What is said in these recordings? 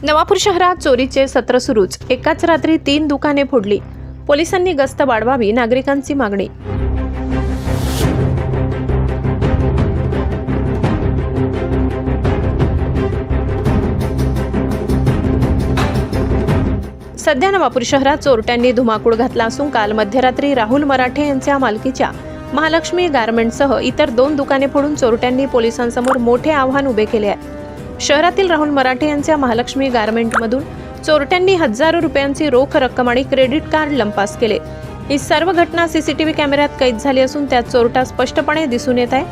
नवापूर शहरात चोरीचे सत्र सुरूच। एकाच रात्री 3 दुकाने फोडली। पोलिसांनी गस्त वाढवावी, नागरिकांची मागणी। सध्या नवापूर शहरात चोरट्यांनी धुमाकूळ घातला असून काल मध्यरात्री राहुल मराठे यांच्या मालकीच्या महालक्ष्मी गारमेंटसह इतर 2 दुकाने फोडून चोरट्यांनी पोलिसांसमोर मोठे आव्हान उभे केले आहे। शहरातील राहुल मराठे यांच्या महालक्ष्मी गारमेंटमधून चोरट्यांनी हजारो रुपयांची रोख रक्कम आणि क्रेडिट कार्ड लंपास केले। ही सर्व घटना सीसीटीव्ही कॅमेऱ्यात कैद झाली असून त्यात चोरटा स्पष्टपणे दिसून येत आहे।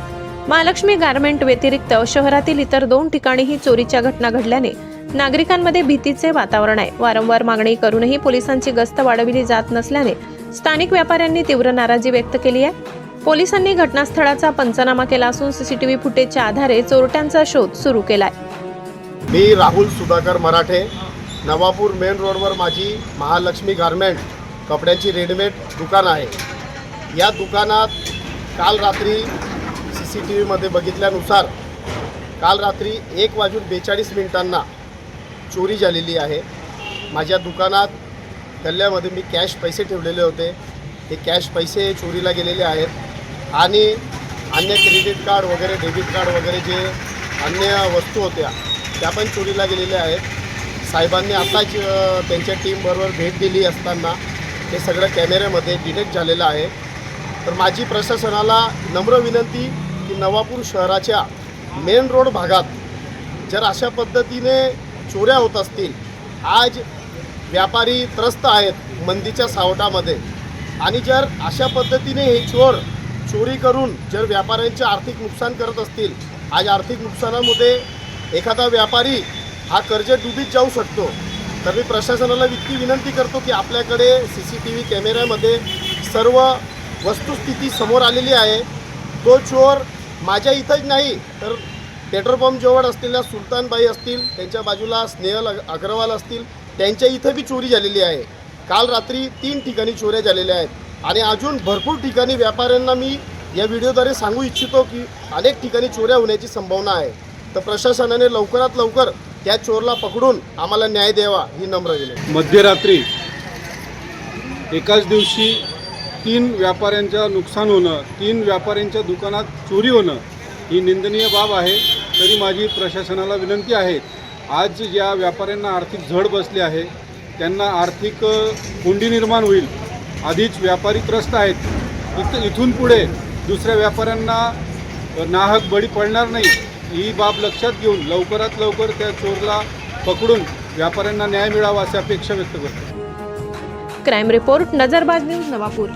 महालक्ष्मी गारमेंट व्यतिरिक्त शहरातील इतर 2 ठिकाणीही चोरीच्या घटना घडल्याने नागरिकांमध्ये भीतीचे वातावरण आहे। वारंवार मागणी करूनही पोलिसांची गस्त वाढविली जात नसल्याने स्थानिक व्यापाऱ्यांनी तीव्र नाराजी व्यक्त केली आहे। पोलिसांनी घटनास्थळाचा पंचनामा केला असून सीसीटीव्ही फुटेजच्या आधारे चोरट्यांचा शोध सुरू केलाय। मी राहुल सुधाकर मराठे, नवापूर मेन रोडवर माझी महालक्ष्मी गारमेंट कपड्यांची रेडीमेड दुकान आहे। या दुकानात काल रात्री सीसीटीव्हीमध्ये बघितल्यानुसार काल रात्री 1:42 चोरी झालेली आहे। माझ्या दुकानात गल्ल्यामध्ये मी कॅश पैसे ठेवलेले होते, ते कॅश पैसे चोरीला गेलेले आहेत आणि अन्य क्रेडिट कार्ड वगैरे, डेबिट कार्ड वगैरे जे अन्य वस्तू होत्या त्या पण चोरीला गेलेल्या आहेत। साहेबांनी आताच त्यांच्या टीमबरोबर भेट दिली असताना हे सगळं कॅमेऱ्यामध्ये डिटेक्ट झालेलं आहे। तर माझी प्रशासनाला नम्र विनंती की नवापूर शहराच्या मेन रोड भागात जर अशा पद्धतीने चोऱ्या होत असतील, आज व्यापारी त्रस्त आहेत मंदीच्या सावटामध्ये, आणि जर अशा पद्धतीने हे चोर चोरी करून जर व्यापाऱ्यांचे आर्थिक नुकसान करत असतील, आज आर्थिक नुकसानामध्ये एखादा व्यापारी हा कर्जडुबीत जाऊ शकतो। तर मी प्रशासनाला इतकी विनंती करतो की आपल्याकडे सीसीटीव्ही कॅमेऱ्यामध्ये सर्व वस्तुस्थिती समोर आलेली आहे। तो चोर माझ्या इथंच नाही तर पेट्रोल पंप जवळ असलेल्या सुलतानबाई असतील, त्यांच्या बाजूला स्नेहल अग्रवाल असतील, त्यांच्या इथं बी चोरी झालेली आहे। काल रात्री 3 ठिकाणी चोऱ्या झालेल्या आहेत आणि अजून भरपूर ठिकाणी व्यापाऱ्यांना मी या व्हिडिओद्वारे सांगू इच्छितो की अनेक ठिकाणी चोऱ्या होण्याची संभावना आहे। तर प्रशासनाने लवकरात लवकर त्या चोरला पकडून आम्हाला न्याय द्यावा ही नम्र विनंती। मध्यरात्री एकाच दिवशी 3 व्यापाऱ्यांचं नुकसान होणं, 3 व्यापाऱ्यांच्या दुकानात चोरी होणं ही निंदनीय बाब आहे। तरी माझी प्रशासनाला विनंती आहे, आज ज्या व्यापाऱ्यांना आर्थिक झड बसली आहे त्यांना आर्थिक कोंडी निर्माण होईल। आधीच व्यापारी त्रस्त आहेत, इथून पुढे दुसऱ्या व्यापाऱ्यांना नाहक बळी पडणार नाही ही बाब लक्षात घेऊन लवकरात लवकर त्या चोरला पकडून व्यापाऱ्यांना न्याय मिळावा अशी अपेक्षा व्यक्त करतो। Crime report, Nazarbaaz news, Navapur.